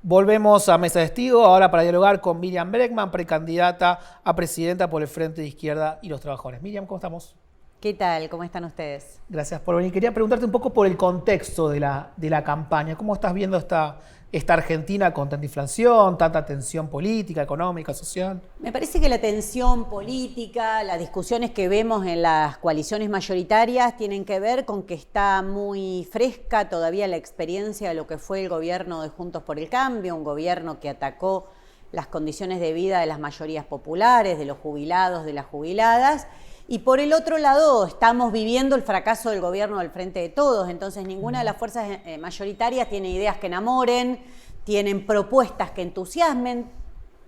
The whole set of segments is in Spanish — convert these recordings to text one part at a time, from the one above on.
Volvemos a Mesa de Testigo, ahora para dialogar con Miriam Bregman, precandidata a presidenta por el Frente de Izquierda y los Trabajadores. Miriam, ¿cómo estamos? ¿Qué tal? ¿Cómo están ustedes? Gracias por venir. Quería preguntarte un poco por el contexto de la campaña. ¿Cómo estás viendo esta Argentina con tanta inflación, tanta tensión política, económica, social? Me parece que la tensión política, las discusiones que vemos en las coaliciones mayoritarias tienen que ver con que está muy fresca todavía la experiencia de lo que fue el gobierno de Juntos por el Cambio, un gobierno que atacó las condiciones de vida de las mayorías populares, de los jubilados, de las jubiladas. Y por el otro lado, estamos viviendo el fracaso del gobierno del Frente de Todos, entonces ninguna de las fuerzas mayoritarias tiene ideas que enamoren, tienen propuestas que entusiasmen.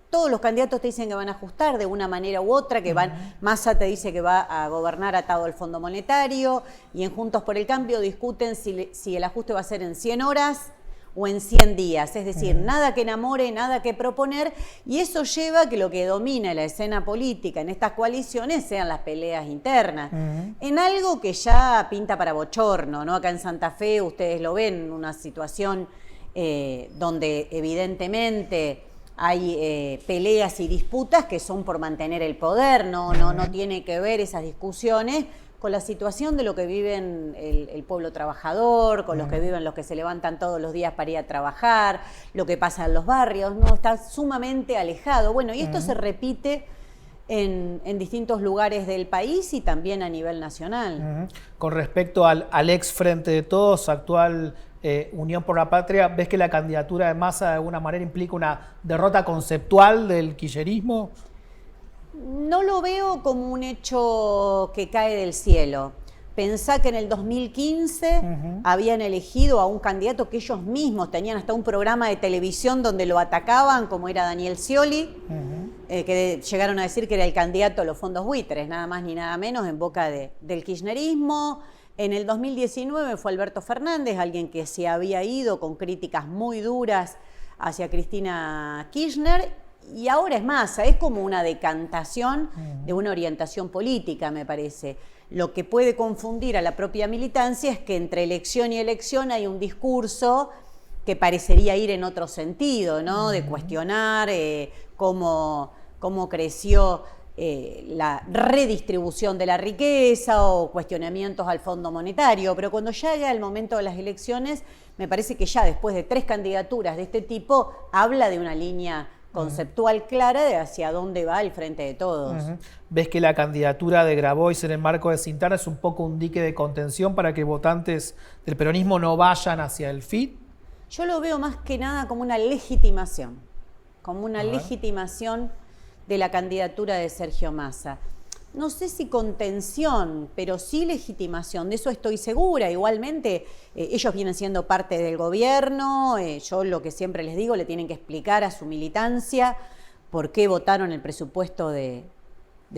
Todos los candidatos te dicen que van a ajustar de una manera u otra, que Massa te dice que va a gobernar atado al Fondo Monetario, y en Juntos por el Cambio discuten si el ajuste va a ser en 100 horas o en 100 días, es decir, nada que enamore, nada que proponer, y eso lleva a que lo que domina la escena política en estas coaliciones sean las peleas internas, en algo que ya pinta para bochorno, ¿no? Acá en Santa Fe ustedes lo ven, una situación donde evidentemente hay peleas y disputas que son por mantener el poder, no tiene que ver esas discusiones con la situación de lo que viven el pueblo trabajador, con los que viven los que se levantan todos los días para ir a trabajar, lo que pasa en los barrios, no, está sumamente alejado. Bueno, y esto se repite en distintos lugares del país y también a nivel nacional. Con respecto al ex Frente de Todos, actual Unión por la Patria, ¿ves que la candidatura de Massa de alguna manera implica una derrota conceptual del kirchnerismo? No lo veo como un hecho que cae del cielo. Pensá que en el 2015 habían elegido a un candidato que ellos mismos tenían hasta un programa de televisión donde lo atacaban, como era Daniel Scioli, que llegaron a decir que era el candidato a los fondos buitres, nada más ni nada menos, en boca del kirchnerismo. En el 2019 fue Alberto Fernández, alguien que se había ido con críticas muy duras hacia Cristina Kirchner. Y ahora es Massa, es como una decantación de una orientación política, me parece. Lo que puede confundir a la propia militancia es que entre elección y elección hay un discurso que parecería ir en otro sentido, ¿no? De cuestionar cómo creció la redistribución de la riqueza o cuestionamientos al Fondo Monetario. Pero cuando llega el momento de las elecciones, me parece que ya después de 3 candidaturas de este tipo, habla de una línea conceptual clara de hacia dónde va el Frente de Todos. ¿Ves que la candidatura de Grabois en el marco de Sintara es un poco un dique de contención para que votantes del peronismo no vayan hacia el FIT? Yo lo veo más que nada como una legitimación, de la candidatura de Sergio Massa. No sé si contención, pero sí legitimación, de eso estoy segura. Igualmente, ellos vienen siendo parte del gobierno, yo lo que siempre les digo, le tienen que explicar a su militancia por qué votaron el presupuesto de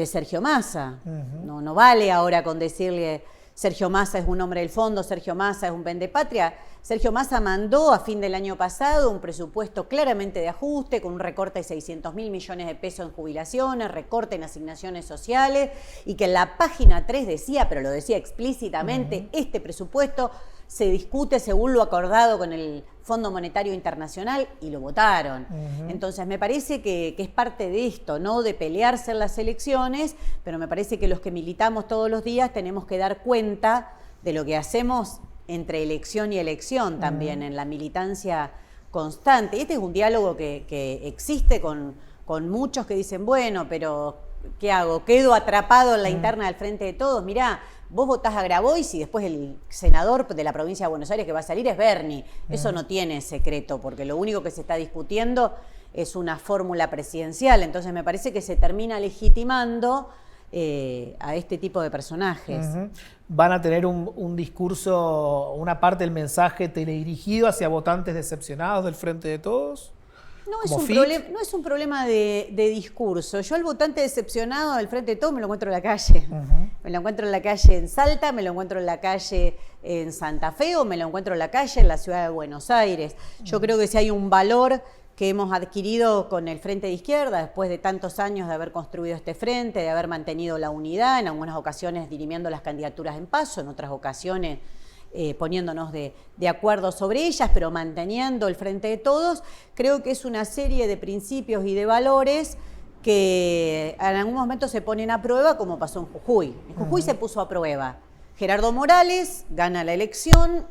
Sergio Massa. No vale ahora con decirle Sergio Massa es un hombre del fondo, Sergio Massa es un vendepatria. Sergio Massa mandó a fin del año pasado un presupuesto claramente de ajuste, con un recorte de 600.000 millones de pesos en jubilaciones, recorte en asignaciones sociales, y que en la página 3 decía, pero lo decía explícitamente, este presupuesto se discute según lo acordado con el Fondo Monetario Internacional, y lo votaron. Entonces me parece que es parte de esto, ¿no? De pelearse en las elecciones, pero me parece que los que militamos todos los días tenemos que dar cuenta de lo que hacemos entre elección y elección también, en la militancia constante. Y este es un diálogo que existe con muchos que dicen, bueno, pero ¿qué hago? ¿Quedo atrapado en la interna del Frente de Todos? Mirá, vos votás a Grabois y después el senador de la provincia de Buenos Aires que va a salir es Bernie. Eso no tiene secreto, porque lo único que se está discutiendo es una fórmula presidencial. Entonces me parece que se termina legitimando a este tipo de personajes. ¿Van a tener un discurso, una parte del mensaje teledirigido hacia votantes decepcionados del Frente de Todos? No es un problema de discurso. Yo al votante decepcionado del Frente de Todos me lo encuentro en la calle. Me lo encuentro en la calle en Salta, me lo encuentro en la calle en Santa Fe o me lo encuentro en la calle en la ciudad de Buenos Aires. Yo creo que si hay un valor que hemos adquirido con el Frente de Izquierda, después de tantos años de haber construido este frente, de haber mantenido la unidad, en algunas ocasiones dirimiendo las candidaturas en Paso, en otras ocasiones poniéndonos de acuerdo sobre ellas, pero manteniendo el frente de todos. Creo que es una serie de principios y de valores que en algún momento se ponen a prueba, como pasó en Jujuy. En Jujuy se puso a prueba. Gerardo Morales gana la elección,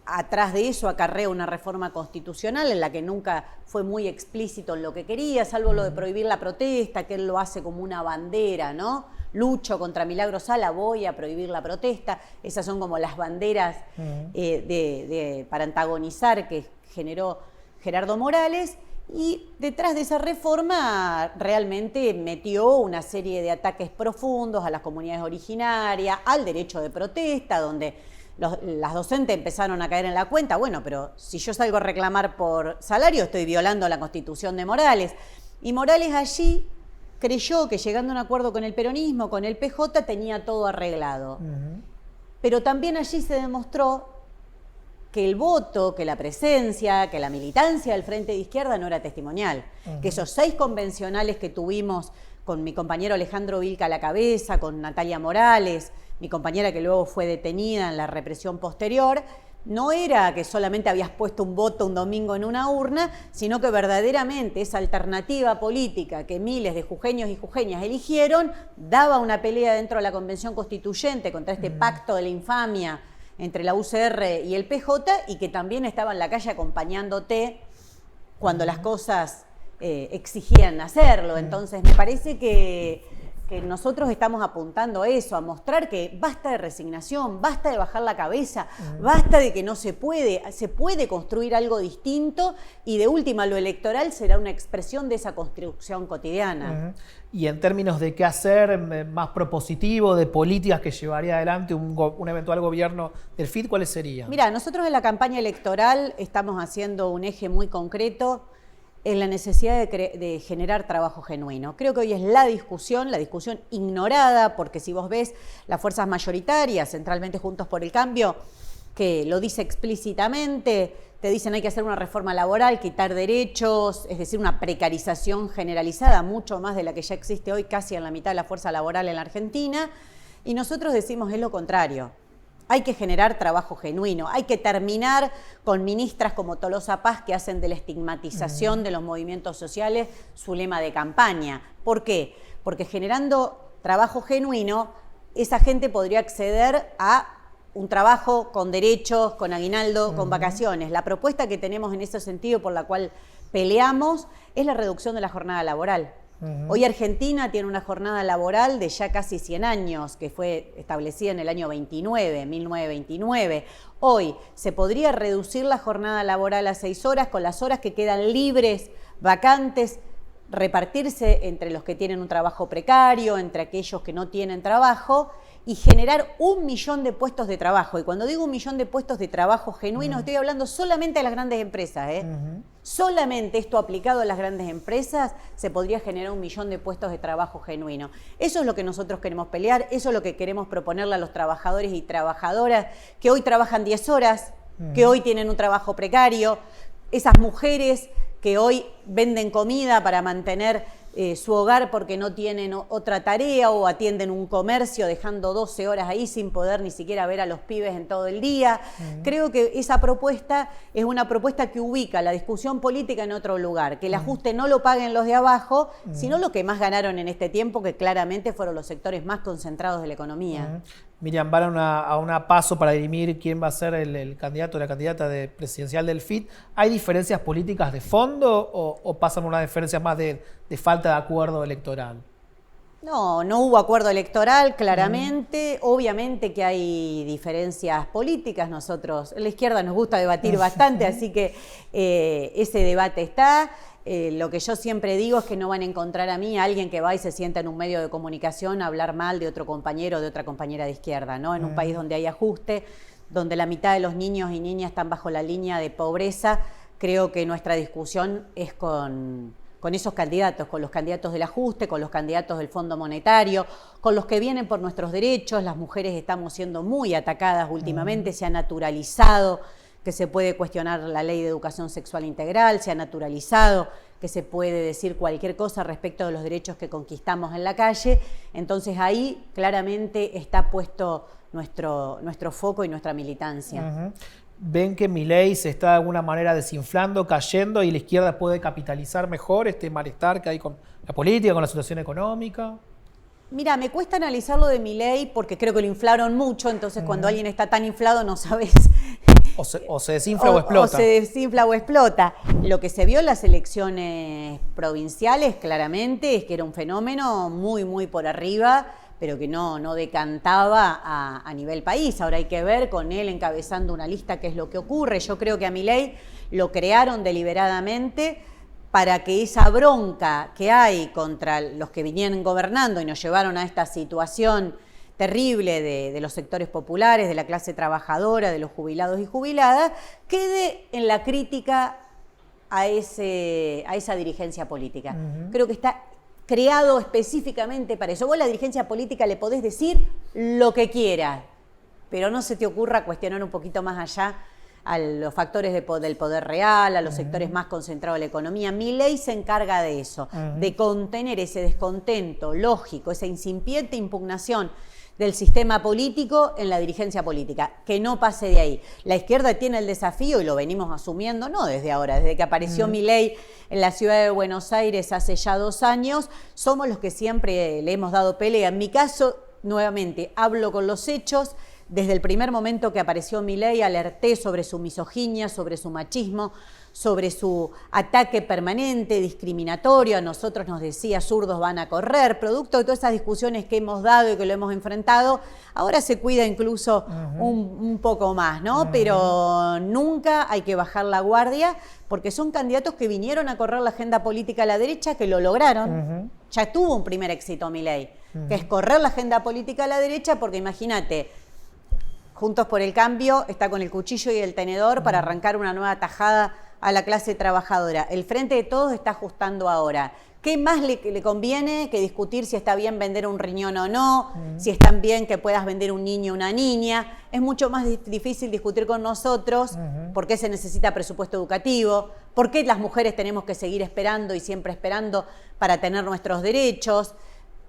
atrás de eso acarrea una reforma constitucional en la que nunca fue muy explícito en lo que quería, salvo lo de prohibir la protesta, que él lo hace como una bandera, ¿no? Lucho contra Milagro Sala, voy a prohibir la protesta. Esas son como las banderas para antagonizar que generó Gerardo Morales. Y detrás de esa reforma realmente metió una serie de ataques profundos a las comunidades originarias, al derecho de protesta, donde las docentes empezaron a caer en la cuenta, bueno, pero si yo salgo a reclamar por salario estoy violando la Constitución de Morales. Y Morales allí creyó que llegando a un acuerdo con el peronismo, con el PJ, tenía todo arreglado. Pero también allí se demostró que el voto, que la presencia, que la militancia del Frente de Izquierda no era testimonial. Que esos 6 convencionales que tuvimos con mi compañero Alejandro Vilca a la cabeza, con Natalia Morales, mi compañera que luego fue detenida en la represión posterior, no era que solamente habías puesto un voto un domingo en una urna, sino que verdaderamente esa alternativa política que miles de jujeños y jujeñas eligieron daba una pelea dentro de la Convención Constituyente contra este pacto de la infamia entre la UCR y el PJ, y que también estaba en la calle acompañándote cuando las cosas exigían hacerlo. Entonces me parece que nosotros estamos apuntando a eso, a mostrar que basta de resignación, basta de bajar la cabeza, basta de que no se puede construir algo distinto, y de última lo electoral será una expresión de esa construcción cotidiana. Y en términos de qué hacer más propositivo, de políticas que llevaría adelante un eventual gobierno del FIT, ¿cuáles serían? Mira, nosotros en la campaña electoral estamos haciendo un eje muy concreto en la necesidad de generar trabajo genuino. Creo que hoy es la discusión ignorada, porque si vos ves las fuerzas mayoritarias, centralmente Juntos por el Cambio, que lo dice explícitamente, te dicen hay que hacer una reforma laboral, quitar derechos, es decir, una precarización generalizada, mucho más de la que ya existe hoy casi en la mitad de la fuerza laboral en la Argentina, y nosotros decimos es lo contrario. Hay que generar trabajo genuino, hay que terminar con ministras como Tolosa Paz que hacen de la estigmatización de los movimientos sociales su lema de campaña. ¿Por qué? Porque generando trabajo genuino, esa gente podría acceder a un trabajo con derechos, con aguinaldo, con vacaciones. La propuesta que tenemos en ese sentido, por la cual peleamos, es la reducción de la jornada laboral. Hoy Argentina tiene una jornada laboral de ya casi 100 años, que fue establecida en el año 1929. Hoy se podría reducir la jornada laboral a 6 horas, con las horas que quedan libres, vacantes, repartirse entre los que tienen un trabajo precario, entre aquellos que no tienen trabajo, y generar 1 millón de puestos de trabajo. Y cuando digo 1 millón de puestos de trabajo genuinos, estoy hablando solamente de las grandes empresas. Solamente esto aplicado a las grandes empresas se podría generar 1 millón de puestos de trabajo genuino. Eso es lo que nosotros queremos pelear, eso es lo que queremos proponerle a los trabajadores y trabajadoras que hoy trabajan 10 horas, que hoy tienen un trabajo precario, esas mujeres que hoy venden comida para mantener su hogar porque no tienen otra tarea, o atienden un comercio dejando 12 horas ahí sin poder ni siquiera ver a los pibes en todo el día. Creo que esa propuesta es una propuesta que ubica la discusión política en otro lugar, que el ajuste no lo paguen los de abajo, sino los que más ganaron en este tiempo, que claramente fueron los sectores más concentrados de la economía. Miriam, van a una paso para dirimir quién va a ser el candidato o la candidata presidencial del FIT. ¿Hay diferencias políticas de fondo o pasan unas diferencias más de falta de acuerdo electoral? No hubo acuerdo electoral, claramente. Obviamente que hay diferencias políticas. Nosotros, en la izquierda, nos gusta debatir bastante, así que ese debate está. Lo que yo siempre digo es que no van a encontrar a mí a alguien que va y se sienta en un medio de comunicación a hablar mal de otro compañero o de otra compañera de izquierda, ¿no? En un país donde hay ajuste, donde la mitad de los niños y niñas están bajo la línea de pobreza, creo que nuestra discusión es con esos candidatos, con los candidatos del ajuste, con los candidatos del Fondo Monetario, con los que vienen por nuestros derechos. Las mujeres estamos siendo muy atacadas últimamente, se ha naturalizado que se puede cuestionar la ley de educación sexual integral, se ha naturalizado que se puede decir cualquier cosa respecto de los derechos que conquistamos en la calle. Entonces ahí claramente está puesto nuestro foco y nuestra militancia. Uh-huh. ¿Ven que Milei se está de alguna manera desinflando, cayendo y la izquierda puede capitalizar mejor este malestar que hay con la política, con la situación económica? Mira, me cuesta analizarlo de Milei porque creo que lo inflaron mucho, entonces cuando alguien está tan inflado no sabes... O se desinfla o explota. O se desinfla o explota. Lo que se vio en las elecciones provinciales claramente es que era un fenómeno muy, muy por arriba, pero que no decantaba a nivel país. Ahora hay que ver con él encabezando una lista qué es lo que ocurre. Yo creo que a Milei lo crearon deliberadamente para que esa bronca que hay contra los que vinieron gobernando y nos llevaron a esta situación terrible de los sectores populares, de la clase trabajadora, de los jubilados y jubiladas, quede en la crítica a esa dirigencia política. Creo que está creado específicamente para eso. Vos a la dirigencia política le podés decir lo que quieras, pero no se te ocurra cuestionar un poquito más allá a los factores del poder real, a los sectores más concentrados de la economía. Milei se encarga de eso, de contener ese descontento lógico, esa incipiente impugnación del sistema político en la dirigencia política, que no pase de ahí. La izquierda tiene el desafío, y lo venimos asumiendo, no desde ahora, desde que apareció Milei en la ciudad de Buenos Aires hace ya 2 años, somos los que siempre le hemos dado pelea. En mi caso, nuevamente, hablo con los hechos. Desde el primer momento que apareció Milei alerté sobre su misoginia, sobre su machismo, sobre su ataque permanente, discriminatorio. A nosotros nos decía zurdos van a correr, producto de todas esas discusiones que hemos dado y que lo hemos enfrentado. Ahora se cuida incluso un poco más, ¿no? Pero nunca hay que bajar la guardia porque son candidatos que vinieron a correr la agenda política a la derecha, que lo lograron. Ya tuvo un primer éxito Milei, que es correr la agenda política a la derecha, porque imagínate, Juntos por el Cambio está con el cuchillo y el tenedor para arrancar una nueva tajada a la clase trabajadora. El Frente de Todos está ajustando ahora. ¿Qué más le conviene que discutir si está bien vender un riñón o no? Si está bien que puedas vender un niño o una niña. Es mucho más difícil discutir con nosotros por qué se necesita presupuesto educativo, por qué las mujeres tenemos que seguir esperando y siempre esperando para tener nuestros derechos.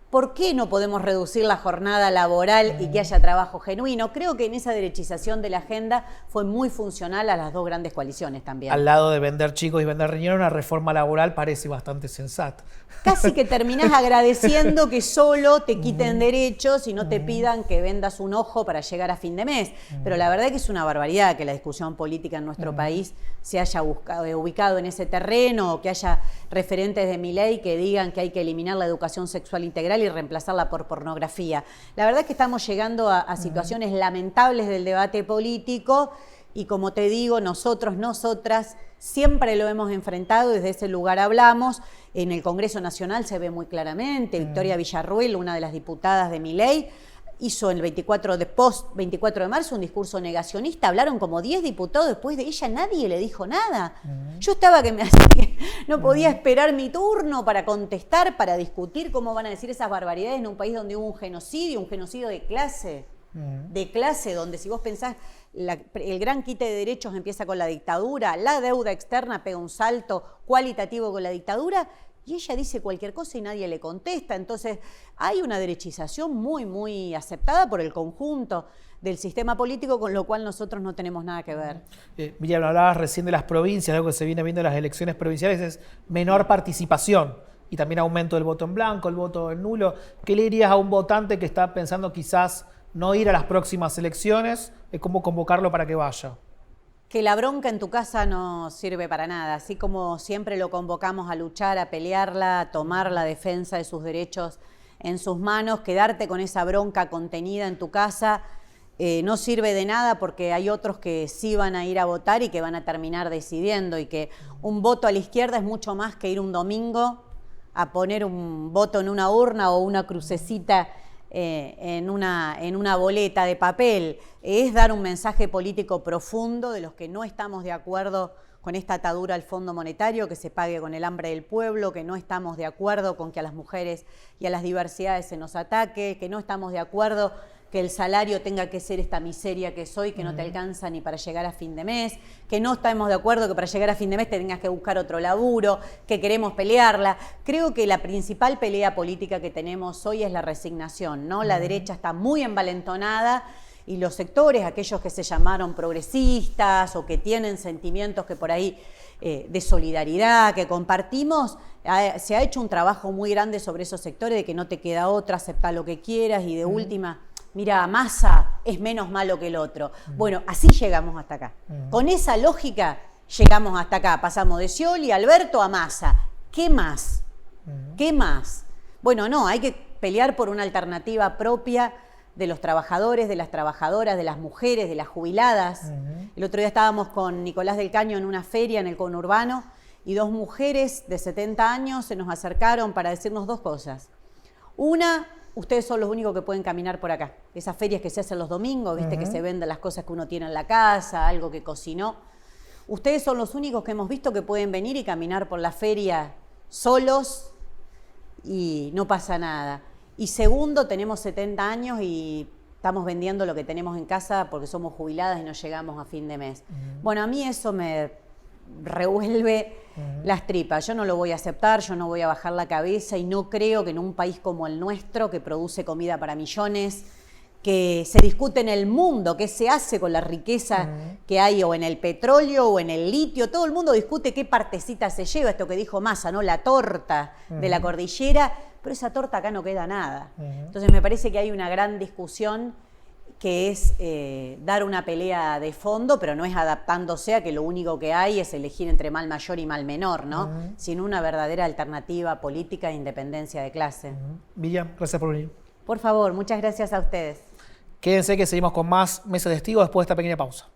¿Por qué no podemos reducir la jornada laboral y que haya trabajo genuino? Creo que en esa derechización de la agenda fue muy funcional a las 2 grandes coaliciones también. Al lado de vender chicos y vender riñones, una reforma laboral parece bastante sensata. Casi que terminás agradeciendo que solo te quiten derechos y no te pidan que vendas un ojo para llegar a fin de mes. Pero la verdad es que es una barbaridad que la discusión política en nuestro país se haya ubicado en ese terreno, o que haya referentes de Milei que digan que hay que eliminar la educación sexual integral y reemplazarla por pornografía. La verdad es que estamos llegando a situaciones lamentables del debate político y, como te digo, nosotros, nosotras, siempre lo hemos enfrentado, desde ese lugar hablamos. En el Congreso Nacional se ve muy claramente, Victoria Villarruel, una de las diputadas de Milei, hizo el 24 de marzo un discurso negacionista, hablaron como 10 diputados después de ella, nadie le dijo nada. Yo estaba que no podía esperar mi turno para contestar, para discutir cómo van a decir esas barbaridades en un país donde hubo un genocidio de clase, donde si vos pensás, el gran quite de derechos empieza con la dictadura, la deuda externa pega un salto cualitativo con la dictadura, y ella dice cualquier cosa y nadie le contesta. Entonces hay una derechización muy, muy aceptada por el conjunto del sistema político, con lo cual nosotros no tenemos nada que ver. Miriam, hablabas recién de las provincias, algo que se viene viendo en las elecciones provinciales es menor participación y también aumento del voto en blanco, el voto en nulo. ¿Qué le dirías a un votante que está pensando quizás no ir a las próximas elecciones? ¿Cómo convocarlo para que vaya? Que la bronca en tu casa no sirve para nada, así como siempre lo convocamos a luchar, a pelearla, a tomar la defensa de sus derechos en sus manos, quedarte con esa bronca contenida en tu casa no sirve de nada, porque hay otros que sí van a ir a votar y que van a terminar decidiendo, y que un voto a la izquierda es mucho más que ir un domingo a poner un voto en una urna o una crucecita en una boleta de papel. Es dar un mensaje político profundo de los que no estamos de acuerdo con esta atadura al Fondo Monetario, que se pague con el hambre del pueblo, que no estamos de acuerdo con que a las mujeres y a las diversidades se nos ataque, que no estamos de acuerdo que el salario tenga que ser esta miseria que soy, que no te alcanza ni para llegar a fin de mes, que no estamos de acuerdo que para llegar a fin de mes te tengas que buscar otro laburo, que queremos pelearla. Creo que la principal pelea política que tenemos hoy es la resignación, ¿no? La derecha está muy envalentonada y los sectores, aquellos que se llamaron progresistas o que tienen sentimientos que por ahí de solidaridad, que compartimos, se ha hecho un trabajo muy grande sobre esos sectores de que no te queda otra, acepta lo que quieras y de última, mira, Massa es menos malo que el otro. Bueno, así llegamos hasta acá. Con esa lógica llegamos hasta acá, pasamos de Scioli, Alberto a Massa. ¿Qué más? ¿Qué más? Bueno, no, hay que pelear por una alternativa propia de los trabajadores, de las trabajadoras, de las mujeres, de las jubiladas. El otro día estábamos con Nicolás del Caño en una feria en el conurbano y 2 mujeres de 70 años se nos acercaron para decirnos 2 cosas. Una, ustedes son los únicos que pueden caminar por acá. Esas ferias que se hacen los domingos, viste, que se venden las cosas que uno tiene en la casa, algo que cocinó. Ustedes son los únicos que hemos visto que pueden venir y caminar por la feria solos y no pasa nada. Y segundo, tenemos 70 años y estamos vendiendo lo que tenemos en casa porque somos jubiladas y no llegamos a fin de mes. Bueno, a mí eso me revuelve las tripas. Yo no lo voy a aceptar, yo no voy a bajar la cabeza y no creo que en un país como el nuestro, que produce comida para millones, que se discute en el mundo qué se hace con la riqueza que hay o en el petróleo o en el litio, todo el mundo discute qué partecita se lleva, esto que dijo Massa, ¿no? La torta de la cordillera, pero esa torta acá no queda nada. Entonces me parece que hay una gran discusión que es dar una pelea de fondo, pero no es adaptándose a que lo único que hay es elegir entre mal mayor y mal menor, ¿no? Sino una verdadera alternativa política e independencia de clase. Miriam, gracias por venir. Por favor, muchas gracias a ustedes. Quédense que seguimos con más Mesa de Testigos después de esta pequeña pausa.